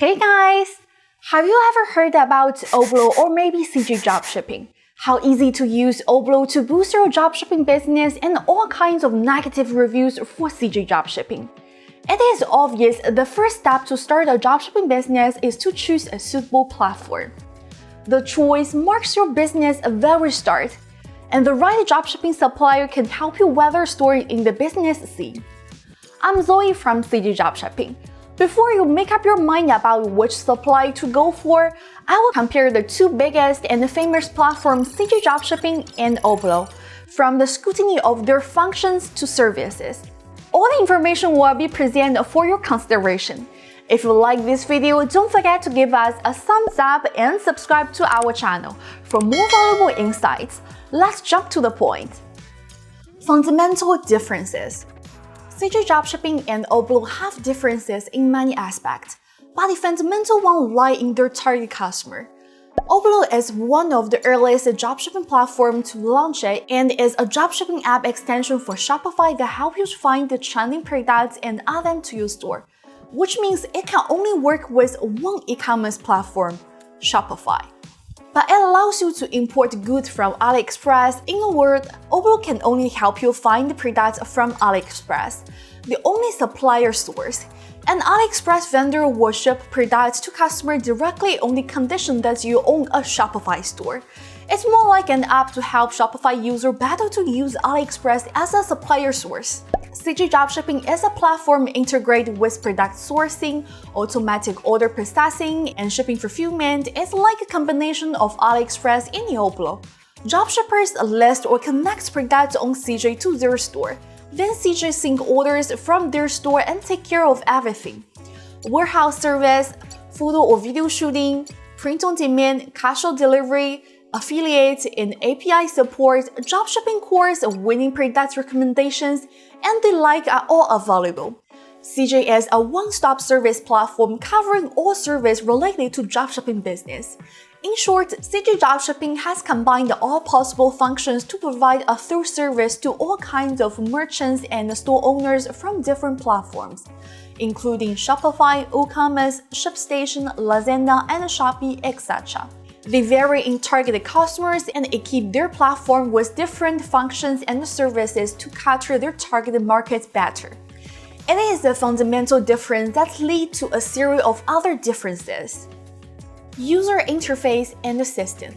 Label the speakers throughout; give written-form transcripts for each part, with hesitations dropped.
Speaker 1: Hey guys! Have you ever heard about Oberlo or maybe CJdropshipping? How easy to use Oberlo to boost your dropshipping business and all kinds of negative reviews for CJdropshipping. It is obvious the first step to start a dropshipping business is to choose a suitable platform. The choice marks your business very start, and the right dropshipping supplier can help you weather storm in the business scene. I'm Zoe from CJdropshipping. Before you make up your mind about which supply to go for, I will compare the two biggest and famous platforms CJdropshipping and Oberlo, from the scrutiny of their functions to services. All the information will be presented for your consideration. If you like this video, don't forget to give us a thumbs up and subscribe to our channel for more valuable insights. Let's jump to the point. Fundamental differences. CJdropshipping and Oberlo have differences in many aspects, but the fundamental one lies in their target customer. Oberlo is one of the earliest dropshipping platforms to launch it and is a dropshipping app extension for Shopify that helps you find the trending products and add them to your store, which means it can only work with one e-commerce platform, Shopify. But it allows you to import goods from AliExpress. In a word, Oberlo can only help you find the products from AliExpress, the only supplier source. An AliExpress vendor will ship products to customers directly on the condition that you own a Shopify store. It's more like an app to help Shopify users better to use AliExpress as a supplier source. CJdropshipping is a platform integrated with product sourcing, automatic order processing, and shipping fulfillment. It's like a combination of AliExpress and Oberlo. Dropshippers list or connect products on CJ to their store. Then CJ sync orders from their store and take care of everything. Warehouse service, photo or video shooting, print on demand, casual delivery, affiliate and API support, dropshipping course, winning product recommendations, and the like are all available. CJ is a one-stop service platform covering all services related to dropshipping business. In short, CJdropshipping has combined all possible functions to provide a thorough service to all kinds of merchants and store owners from different platforms, including Shopify, WooCommerce, ShipStation, Lazada, and Shopee, etc. They vary in targeted customers and equip their platform with different functions and services to capture their targeted markets better. It is a fundamental difference that leads to a series of other differences. User interface and the system.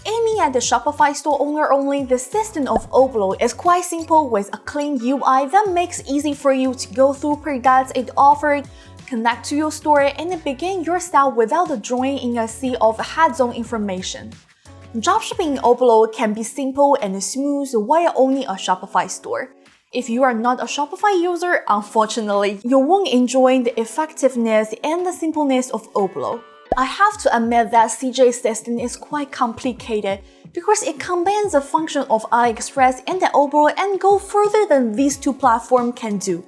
Speaker 1: Aiming at the Shopify store owner only, the system of Oberlo is quite simple with a clean UI that makes it easy for you to go through products it offers, connect to your store, and begin your style without drawing in a sea of hands-on information. Dropshipping in Oberlo can be simple and smooth while owning a Shopify store. If you are not a Shopify user, unfortunately, you won't enjoy the effectiveness and the simpleness of Oberlo. I have to admit that CJ's system is quite complicated because it combines the function of AliExpress and the Oberlo and go further than these two platforms can do.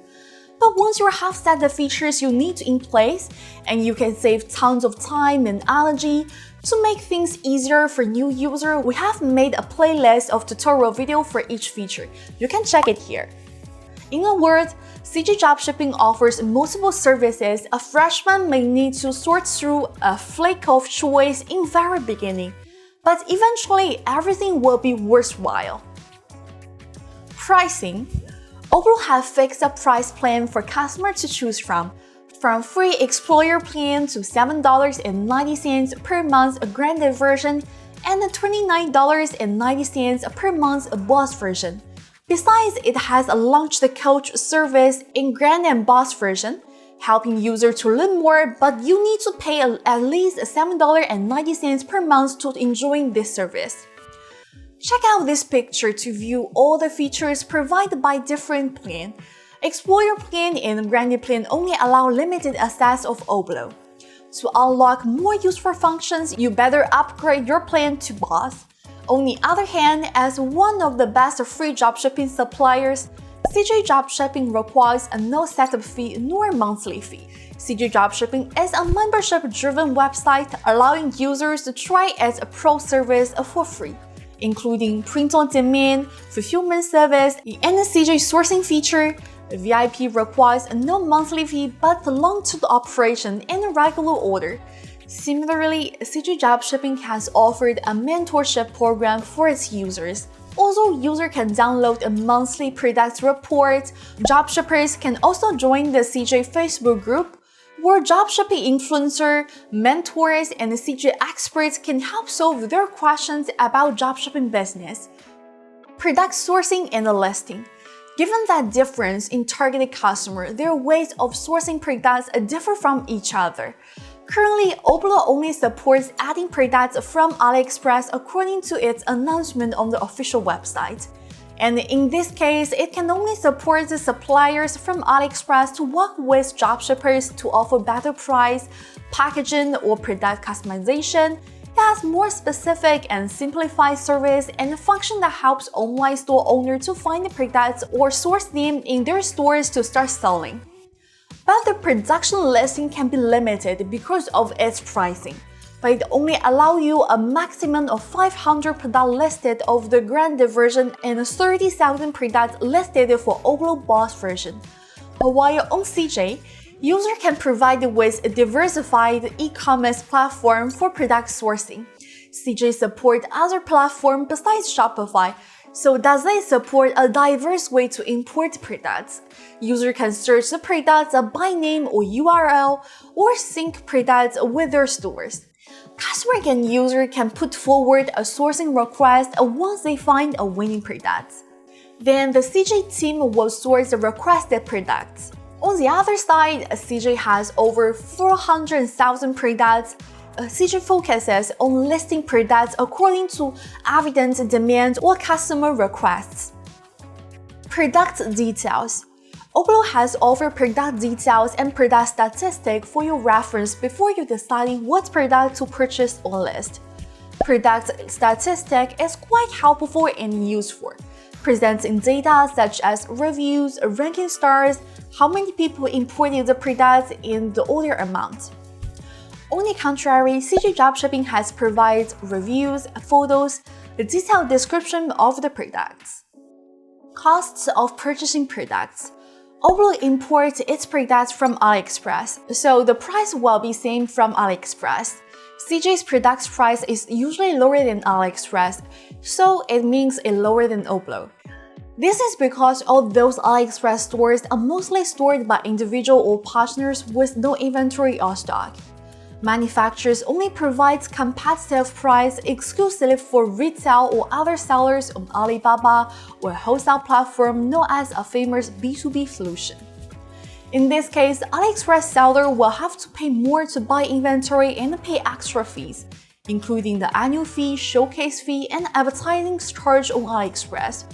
Speaker 1: But once you have set the features you need in place, and you can save tons of time and energy, to make things easier for new users, we have made a playlist of tutorial videos for each feature. You can check it here. In a word, CJdropshipping offers multiple services a freshman may need to sort through a flake of choice in the very beginning, but eventually everything will be worthwhile. Pricing. Oberlo has fixed a price plan for customers to choose from free Explorer plan to $7.90 per month a graded version and $29.90 per month a boss version. Besides, it has launched the coach service in Grand and Boss version, helping users to learn more, but you need to pay at least $7.90 per month to enjoy this service. Check out this picture to view all the features provided by different plans. Explorer plan and Grand plan only allow limited access of Oberlo. To unlock more useful functions, you better upgrade your plan to Boss. On the other hand, as one of the best free dropshipping suppliers, CJdropshipping requires no setup fee nor monthly fee. CJdropshipping is a membership-driven website allowing users to try its pro service for free, including print-on-demand, fulfillment service, and the CJ sourcing feature, VIP requires no monthly fee but long-term operation in a regular order. Similarly, CJdropshipping has offered a mentorship program for its users. Also, users can download a monthly product report. Dropshippers can also join the CJ Facebook group, where dropshipping influencers, mentors, and CJ experts can help solve their questions about dropshipping business. Product sourcing and listing. Given that difference in targeted customer, their ways of sourcing products differ from each other. Currently, Oberlo only supports adding products from AliExpress according to its announcement on the official website. And in this case, it can only support the suppliers from AliExpress to work with dropshippers to offer better price, packaging, or product customization. It has more specific and simplified service and a function that helps online store owners to find the products or source them in their stores to start selling. But the production listing can be limited because of its pricing, but it only allows you a maximum of 500 products listed of the grand version and 30,000 products listed for Oberlo Boss version. While on CJ, users can provide with a diversified e-commerce platform for product sourcing. CJ supports other platforms besides Shopify, so does it support a diverse way to import products? Users can search the products by name or URL or sync products with their stores. Customers and users can put forward a sourcing request once they find a winning product. Then the CJ team will source the requested products. On the other side, CJ has over 400,000 products. CJ focuses on listing products according to evident demand or customer requests. Product details. Oberlo has offered product details and product statistics for your reference before you deciding what product to purchase or list. Product statistic is quite helpful and useful, presenting data such as reviews, ranking stars, how many people imported the product, and the order amount. On the contrary, CJ Dropshipping has provided reviews, photos, a detailed description of the products. Costs of purchasing products. Oberlo imports its products from AliExpress, so the price will be same from AliExpress. CJ's product price is usually lower than AliExpress, so it means it's lower than Oberlo. This is because all those AliExpress stores are mostly stored by individuals or partners with no inventory or stock. Manufacturers only provide competitive price exclusively for retail or other sellers on Alibaba or a wholesale platform known as a famous B2B solution. In this case, AliExpress seller will have to pay more to buy inventory and pay extra fees, including the annual fee, showcase fee, and advertising charge on AliExpress.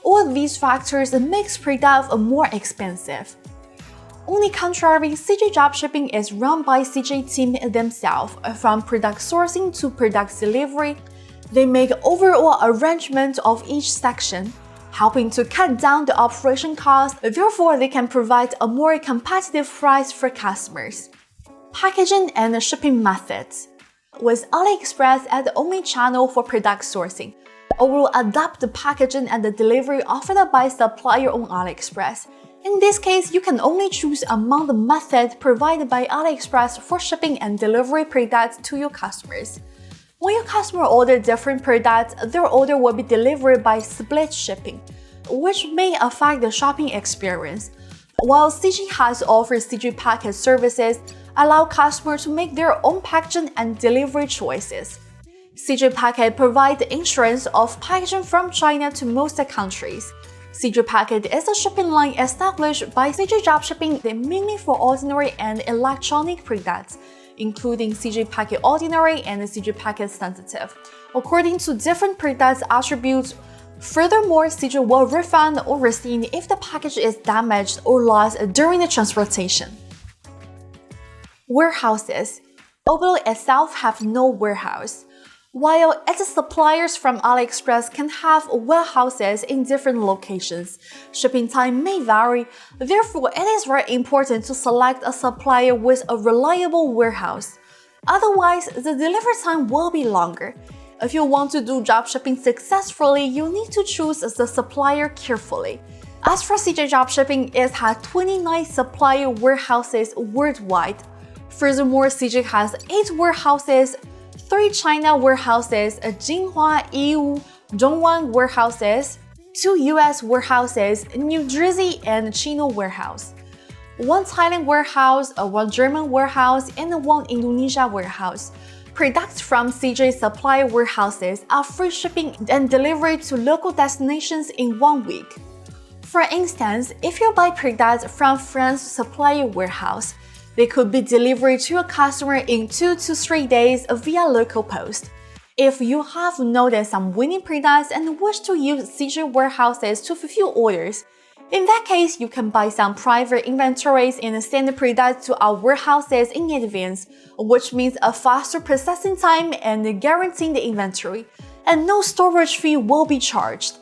Speaker 1: All these factors make product more expensive. On the contrary, CJ Dropshipping is run by CJ team themselves. From product sourcing to product delivery, they make overall arrangement of each section, helping to cut down the operation cost. Therefore, they can provide a more competitive price for customers. Packaging and shipping methods. With AliExpress as the only channel for product sourcing, Oberlo adapt the packaging and the delivery offered by supplier on AliExpress. In this case, you can only choose among the methods provided by AliExpress for shipping and delivery products to your customers. When your customer orders different products, their order will be delivered by split shipping, which may affect the shopping experience. While CJ has offered CJ package services, allow customers to make their own packaging and delivery choices. CJ Packet provides insurance of packaging from China to most countries. CJ Packet is a shipping line established by CJ Dropshipping mainly for ordinary and electronic products, including CJ Packet Ordinary and CJ Packet Sensitive, according to different product attributes. Furthermore, CJ will refund or rescind if the package is damaged or lost during the transportation. Warehouses. Oberlo itself have no warehouse. While its suppliers from AliExpress can have warehouses in different locations, shipping time may vary. Therefore, it is very important to select a supplier with a reliable warehouse. Otherwise, the delivery time will be longer. If you want to do dropshipping successfully, you need to choose the supplier carefully. As for CJ Dropshipping, it has 29 supplier warehouses worldwide. Furthermore, CJ has 8 warehouses, 3 China warehouses, a Jinhua EU Dongguan warehouses, 2 US warehouses, New Jersey and Chino warehouse, 1 Thailand warehouse, 1 German warehouse, and 1 Indonesia warehouse. Products from CJ supplier warehouses are free shipping and delivery to local destinations in 1 week. For instance, if you buy products from France's supplier warehouse, they could be delivered to your customer in 2 to 3 days via local post. If you have noticed some winning products and wish to use CJ warehouses to fulfill orders, in that case, you can buy some private inventories and send the products to our warehouses in advance, which means a faster processing time and guaranteeing the inventory, and no storage fee will be charged.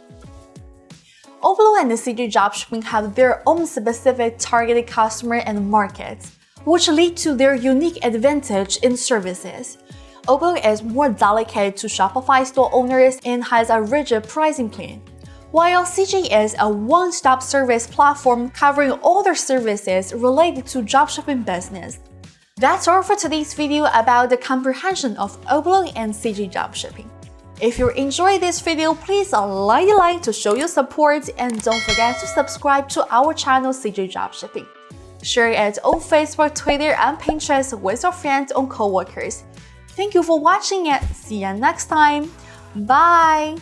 Speaker 1: Oberlo and CJ Dropshipping have their own specific targeted customer and markets, which lead to their unique advantage in services. Oberlo is more delicate to Shopify store owners and has a rigid pricing plan, while CJ is a one-stop service platform covering all their services related to dropshipping business. That's all for today's video about the comprehension of Oberlo and CJ Dropshipping. If you enjoyed this video, please like to show your support and don't forget to subscribe to our channel CJ Dropshipping. Share it on Facebook, Twitter, and Pinterest with your friends and coworkers. Thank you for watching and see you next time. Bye!